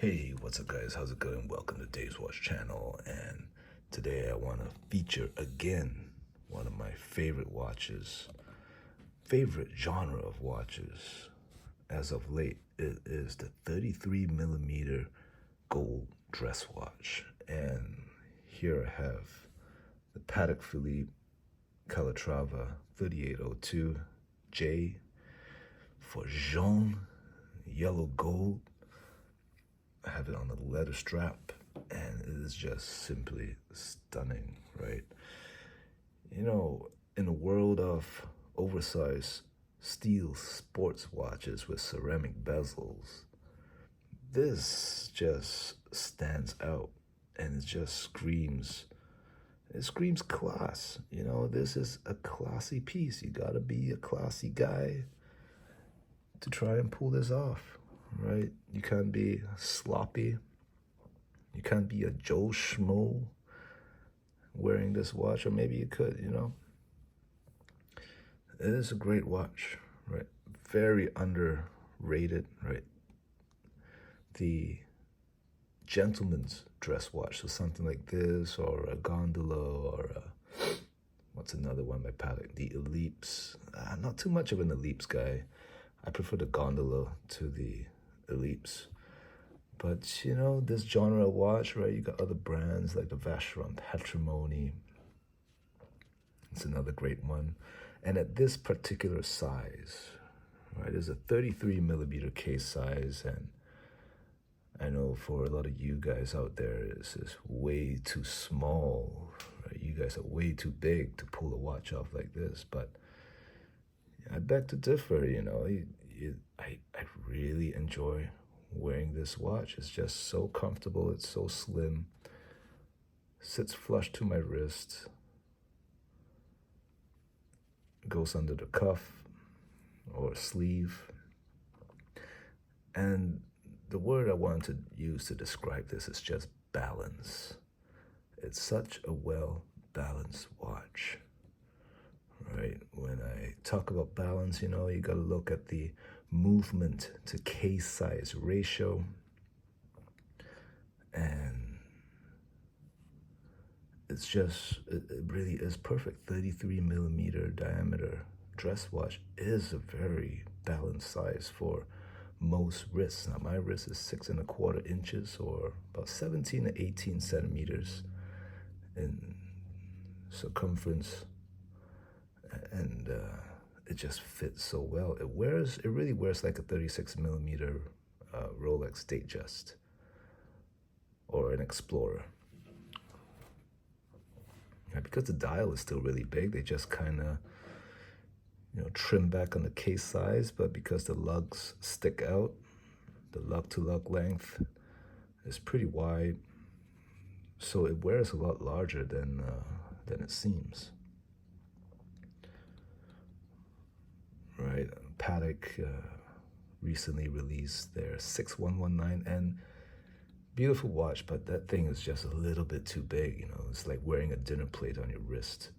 Hey, what's up guys? How's it going? Welcome to Dave's Watch channel, and today I want to feature again one of my favorite watches, favorite genre of watches as of late. It is the 33 millimeter gold dress watch, and here I have the Patek Philippe Calatrava 3802J for jaune, yellow gold. I have it on the leather strap, and it is just simply stunning, right? You know, in a world of oversized steel sports watches with ceramic bezels, this just stands out, and it screams class. You know, this is a classy piece. You gotta be a classy guy to try and pull this off, right? You can't be sloppy. You can't be a Joe Schmo wearing this watch, or maybe you could, you know. It is a great watch, right? Very underrated, right? The gentleman's dress watch, so something like this, or a gondola, or what's another one by Patek? The Ellipse. Not too much of an Ellipse guy. I prefer the gondola to the Ellipse. But, you know, this genre of watch, right, you got other brands like the Vacheron Patrimony. It's another great one. And at this particular size, right, it's a 33 millimeter case size. And I know for a lot of you guys out there, this is way too small. Right? You guys are way too big to pull a watch off like this. But I beg to differ, you know. I really enjoy wearing this watch. It's just so comfortable. It's so slim. Sits flush to my wrist. Goes under the cuff or sleeve. And the word I want to use to describe this is just balance. It's such a well-balanced watch, right? When I talk about balance, you know, you got to look at the movement to case size ratio, and it's just, it really is perfect. 33 millimeter diameter dress watch is a very balanced size for most wrists. Now my wrist is 6¼ inches, or about 17 to 18 centimeters in circumference, and it just fits so well. It really wears like a 36 millimeter Rolex Datejust or an Explorer. And because the dial is still really big, they just kind of, you know, trim back on the case size, but because the lugs stick out, the lug to lug length is pretty wide, so it wears a lot larger than it seems. Right, Patek recently released their 6119, and beautiful watch, but that thing is just a little bit too big. You know, it's like wearing a dinner plate on your wrist.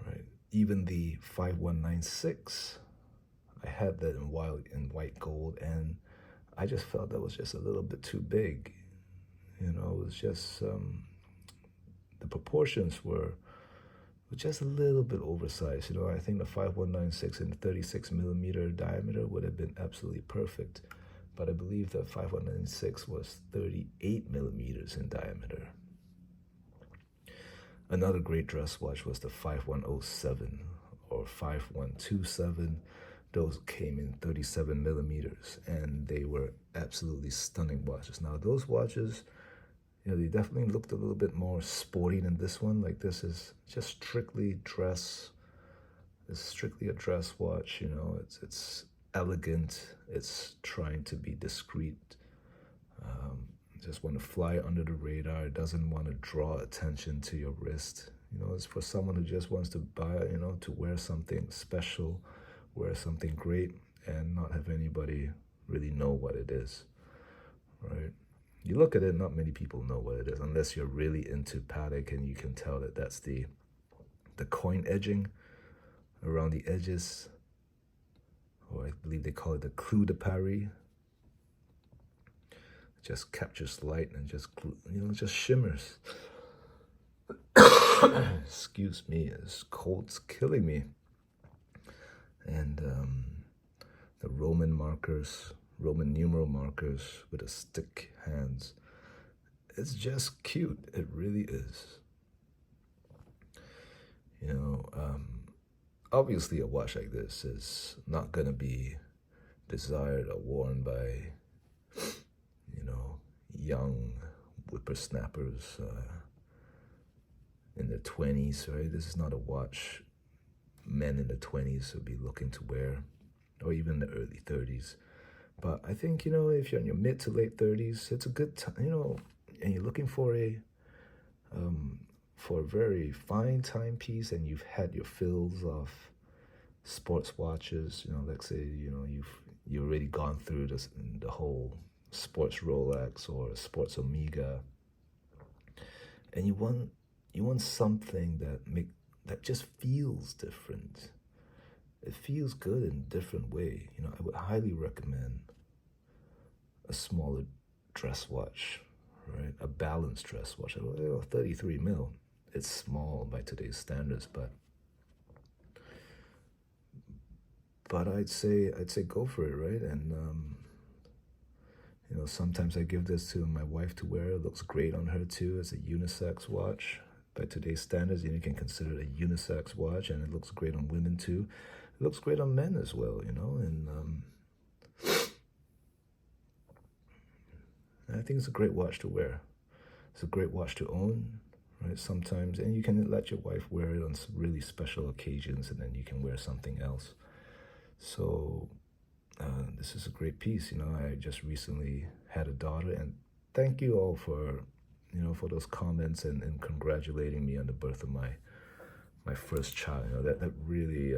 Right, even the 5196, I had that in white gold, and I just felt that was just a little bit too big. You know, it was just the proportions were just a little bit oversized. You know, I think the 5196 in 36 millimeter diameter would have been absolutely perfect, but I believe the 5196 was 38 millimeters in diameter. Another great dress watch was the 5107 or 5127. Those came in 37 millimeters, and they were absolutely stunning watches. Now those watches, you know, they definitely looked a little bit more sporty than this one. Like, this is just strictly dress. It's strictly a dress watch, you know. It's elegant. It's trying to be discreet. Just want to fly under the radar. It doesn't want to draw attention to your wrist. You know, it's for someone who just wants to buy, you know, to wear something special, wear something great, and not have anybody really know what it is, right? You look at it, not many people know what it is, unless you're really into Patek, and you can tell that that's the coin edging around the edges, or I believe they call it the clou de Paris, just captures light and just just shimmers. Excuse me, this cold's killing me. And the Roman numeral markers with the stick hands. It's just cute. It really is. You know, obviously a watch like this is not going to be desired or worn by, young whippersnappers in their 20s, right? This is not a watch men in the 20s would be looking to wear, or even the early 30s. But I think, if you're in your mid to late 30s, it's a good time, and you're looking for a very fine timepiece, and you've had your fills of sports watches. Let's say you've already gone through the whole sports Rolex or sports Omega, and you want something that just feels different. It feels good in a different way. I would highly recommend a smaller dress watch, right? A balanced dress watch. 33 mil. It's small by today's standards, but I'd say go for it, right? And sometimes I give this to my wife to wear. It looks great on her too. It's a unisex watch. By today's standards, you can consider it a unisex watch, and it looks great on women too. It looks great on men as well, and I think it's a great watch to wear. It's a great watch to own, right? Sometimes, and you can let your wife wear it on some really special occasions, and then you can wear something else. So this is a great piece. I just recently had a daughter, and thank you all for those comments and congratulating me on the birth of my first child. That really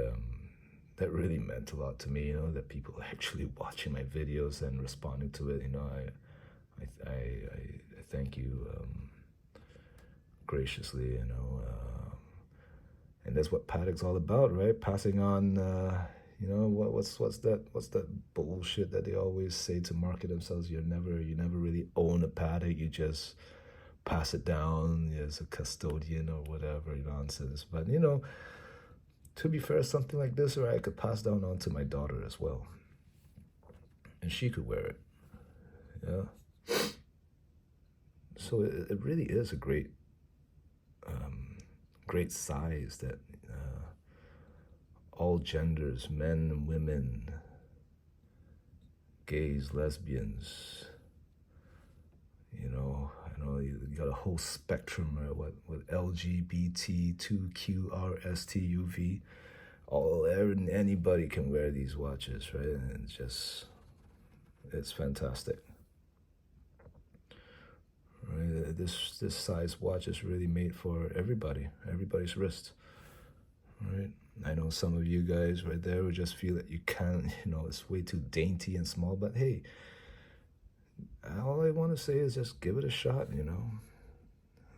meant a lot to me. That people are actually watching my videos and responding to it. I thank you graciously. And that's what Patek's all about, right? Passing on. What's that bullshit that they always say to market themselves? You never really own a Patek. You just pass it down as a custodian or whatever nonsense. But to be fair, something like this, or I could pass down on to my daughter as well, and she could wear it. Yeah. So it really is a great size that all genders, men and women, gays, lesbians, I know you got a whole spectrum, right? What LGBT, 2QRSTUV, anybody can wear these watches, right? And it's fantastic. Right? This size watch is really made for everybody's wrist, right? I know some of you guys right there would just feel that you can't, it's way too dainty and small, but hey, all I want to say is just give it a shot,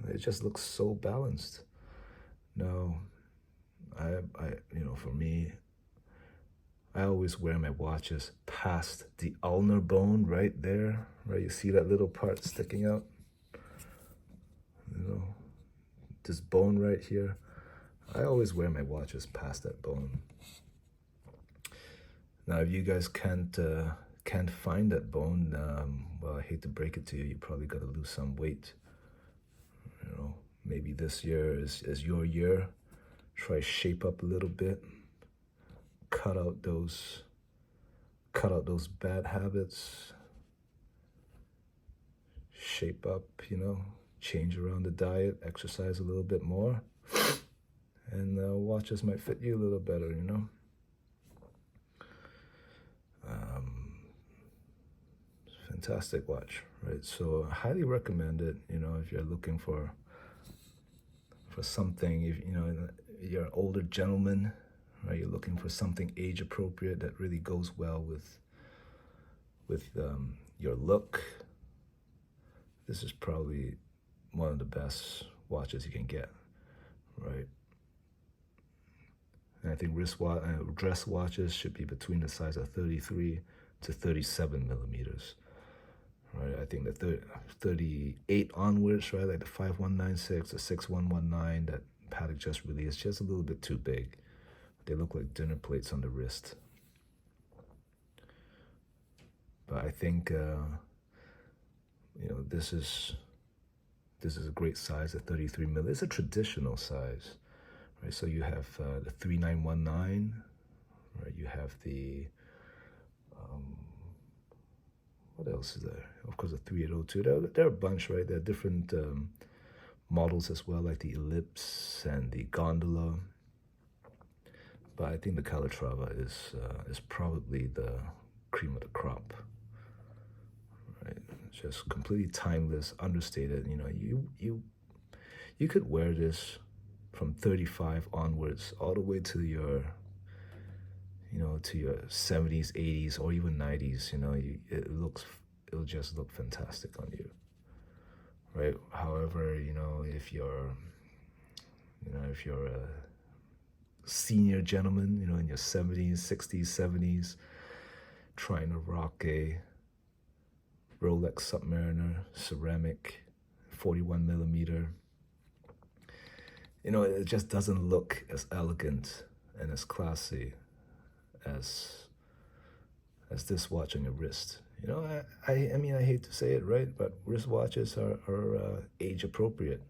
It just looks so balanced. Now, for me, I always wear my watches past the ulnar bone right there, right? You see that little part sticking out? This bone right here. I always wear my watches past that bone. Now, if you guys can't find that bone, well, I hate to break it to you, you probably got to lose some weight. Maybe this year is your year. Try shape up a little bit. Cut out those bad habits. Shape up, change around the diet, exercise a little bit more, and watches might fit you a little better, Fantastic watch, right? So I highly recommend it, if you're looking for something, if you're an older gentleman, right? You're looking for something age appropriate that really goes well with your look. This is probably one of the best watches you can get, right? And I think dress watches should be between the size of 33 to 37 millimeters, right? I think the 38 onwards, right? Like the 5196, the 6119 that Patek just released, just a little bit too big. They look like dinner plates on the wrist. But I think this is a great size, a 33 mil. It's a traditional size, right? So you have the 3919, right? You have the what else is there? Of course, the 3802. There are a bunch, right? There are different models as well, like the Ellipse and the Gondola. But I think the Calatrava is probably the cream of the crop, right? Just completely timeless, understated. You could wear this from 35 onwards, all the way to your 70s, 80s, or even 90s. It'll just look fantastic on you, right? However, if you're a senior gentleman, in your 70s, 60s, 70s, trying to rock a Rolex Submariner ceramic 41 millimeter, it just doesn't look as elegant and as classy as this watch on your wrist. I mean, I hate to say it, right? But wristwatches are age appropriate.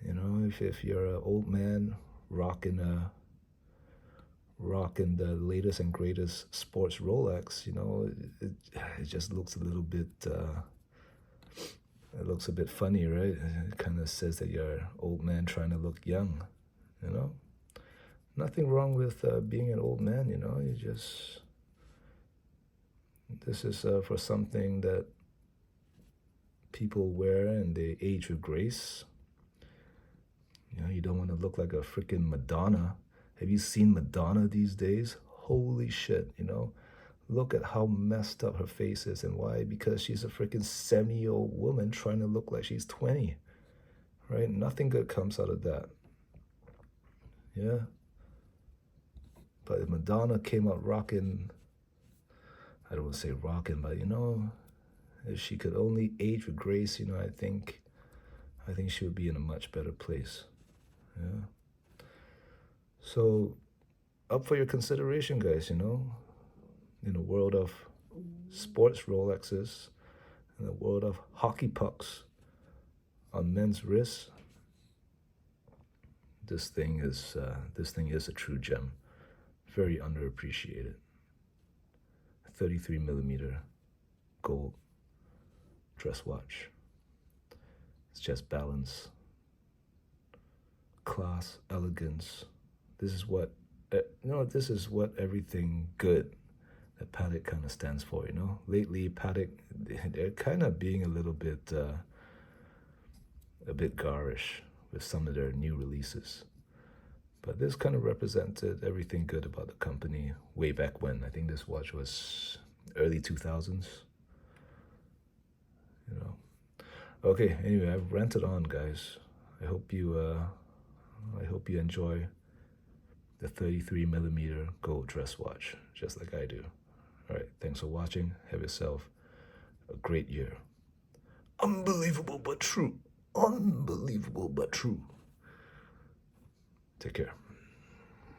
If you're an old man rocking the latest and greatest sports Rolex, it just looks a little bit. It looks a bit funny, right? It kind of says that you're an old man trying to look young. Nothing wrong with being an old man. This is for something that people wear and they age with grace. You don't want to look like a freaking Madonna. Have you seen Madonna these days? Holy shit, Look at how messed up her face is, and why? Because she's a freaking 70-year-old woman trying to look like she's 20, right? Nothing good comes out of that. Yeah. But if Madonna came out rocking, I don't want to say rocking, but if she could only age with grace, I think she would be in a much better place. Yeah. So, up for your consideration, guys. In the world of sports Rolexes, in the world of hockey pucks on men's wrists, this thing is a true gem, very underappreciated. 33 millimeter gold dress watch. It's just balance, class, elegance. This is what everything good that Patek kind of stands for. Lately Patek, they're kind of being a bit garish with some of their new releases. But this kind of represented everything good about the company way back when. I think this watch was early 2000s. Okay, anyway, I've ranted on, guys. I hope you enjoy the 33 millimeter gold dress watch, just like I do. All right, thanks for watching. Have yourself a great year. Unbelievable but true. Unbelievable but true. Take care.